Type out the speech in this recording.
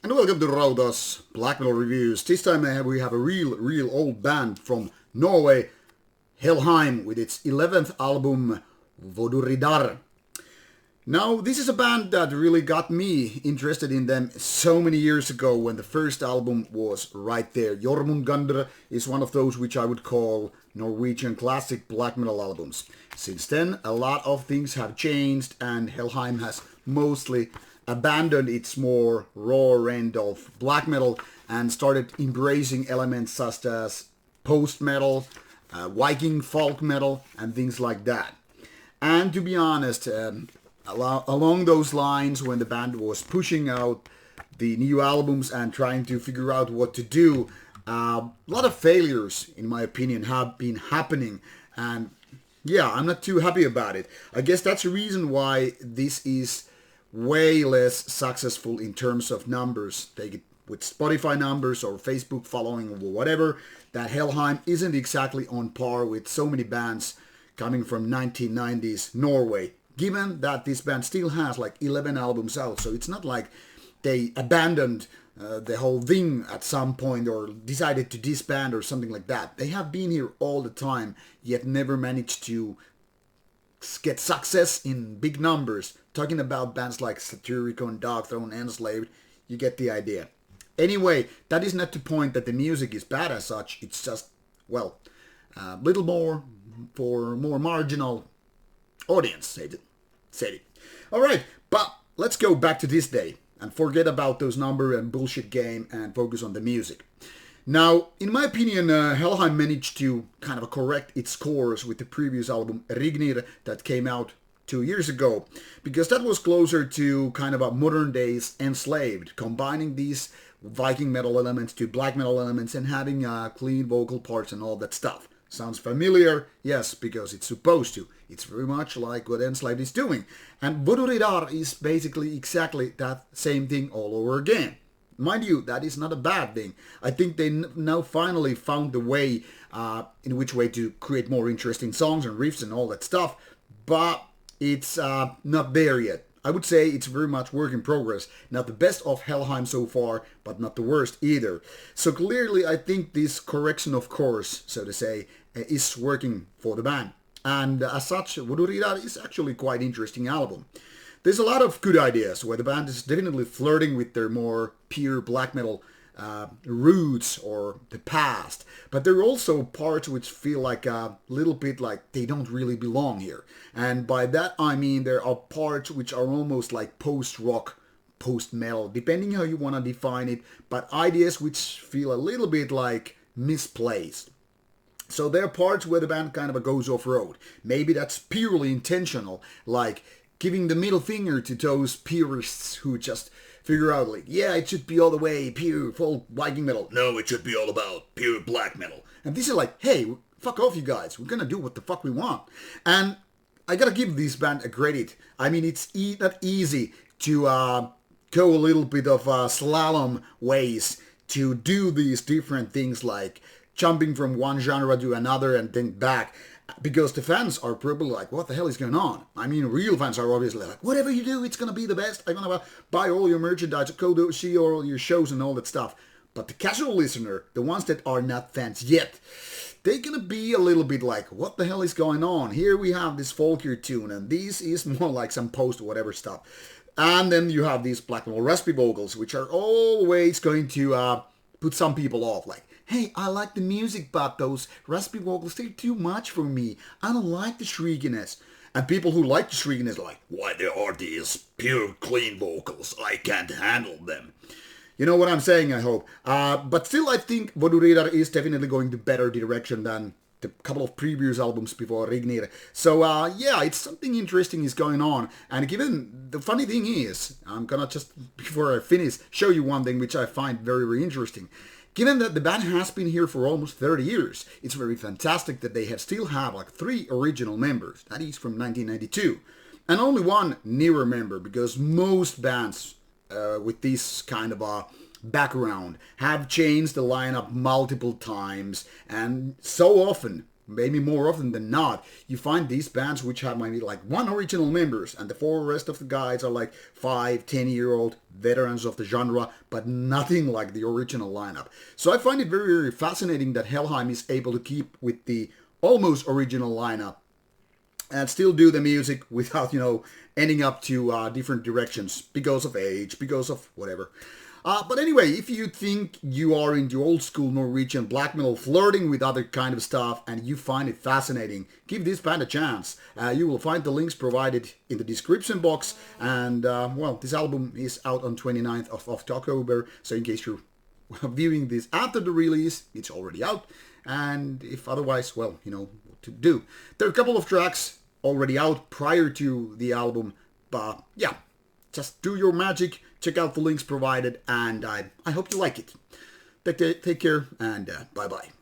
And welcome to Rauta's Black Metal Reviews. This time we have a real old band from Norway, Helheim, with its 11th album, WoduridaR. Now, this is a band that really got me interested in them so many years ago when the first album was right there. Jormungandr is one of those which I would call Norwegian classic black metal albums. Since then, a lot of things have changed and Helheim has mostly abandoned its more raw end of black metal and started embracing elements such as post-metal, Viking folk metal and things like that. And to be honest, along those lines, when the band was pushing out the new albums and trying to figure out what to do, a lot of failures, in my opinion, have been happening. And yeah, I'm not too happy about it. I guess that's the reason why this is way less successful in terms of numbers. Take it with Spotify numbers or Facebook following or whatever, that Helheim isn't exactly on par with so many bands coming from 1990s Norway. Given that this band still has like 11 albums out, so it's not like they abandoned the whole thing at some point or decided to disband or something like that. They have been here all the time, yet never managed to get success in big numbers. Talking about bands like Satyricon, Darkthrone, Enslaved, you get the idea. Anyway, that is not the point that the music is bad as such. It's just, well, a little more for more marginal audience, said it. Alright, but let's go back to this day and forget about those number and bullshit game and focus on the music. Now, in my opinion, Helheim managed to kind of correct its course with the previous album Rignir that came out 2 years ago, because that was closer to kind of a modern days Enslaved, combining these Viking metal elements to black metal elements and having clean vocal parts and all that stuff. Sounds familiar? Yes, because it's supposed to. It's very much like what Enslaved is doing. And WoduridaR is basically exactly that same thing all over again. Mind you, that is not a bad thing. I think they now finally found the way in which way to create more interesting songs and riffs and all that stuff, but it's not there yet. I would say it's very much work in progress. Not the best of Helheim so far, but not the worst either. So clearly I think this correction of course, so to say, is working for the band. And as such, WoduridaR is actually quite interesting album. There's a lot of good ideas where the band is definitely flirting with their more pure black metal roots or the past, but there are also parts which feel like a little bit like they don't really belong here. And by that I mean there are parts which are almost like post-rock, post-metal, depending how you want to define it, but ideas which feel a little bit like misplaced. So there are parts where the band kind of goes off-road. Maybe that's purely intentional, like giving the middle finger to those purists who just figure out like, yeah, it should be all the way pure folk Viking metal. No, it should be all about pure black metal. And this is like, hey, fuck off you guys. We're gonna do what the fuck we want. And I gotta give this band a credit. I mean, it's not easy to go a little bit of slalom ways to do these different things like jumping from one genre to another and then back. Because the fans are probably like, what the hell is going on? I mean, real fans are obviously like, whatever you do, it's going to be the best. I'm going to buy all your merchandise, go to see all your shows and all that stuff. But the casual listener, the ones that are not fans yet, they're going to be a little bit like, what the hell is going on? Here we have this folkier tune, and this is more like some post-whatever stuff. And then you have these black metal raspy vocals, which are always going to put some people off, like, hey, I like the music, but those raspy vocals, they're too much for me. I don't like the shriekiness. And people who like the shriekiness are like, why there are these pure, clean vocals? I can't handle them. You know what I'm saying, I hope. But still, I think WoduridaR is definitely going to better direction than the couple of previous albums before Rignir. So, yeah, it's something interesting is going on. And given, the funny thing is, I'm gonna just, before I finish, show you one thing which I find very, very interesting. Given that the band has been here for almost 30 years, it's very fantastic that they still have like 3 original members. That is from 1992. And only one newer member, because most bands with this kind of a background have changed the lineup multiple times. And so often maybe more often than not, you find these bands which have maybe like one original members and the four rest of the guys are like 5-10-year-old veterans of the genre, but nothing like the original lineup. So I find it very, very fascinating that Helheim is able to keep with the almost original lineup and still do the music without, ending up to different directions because of age, because of whatever. But anyway, if you think you are into old school Norwegian black metal flirting with other kind of stuff and you find it fascinating, give this band a chance. You will find the links provided in the description box. And this album is out on 29th of October. So in case you're viewing this after the release, it's already out. And if otherwise, well, you know what to do. There are a couple of tracks already out prior to the album. But yeah, just do your magic. Check out the links provided, and I hope you like it. Take care, and bye-bye.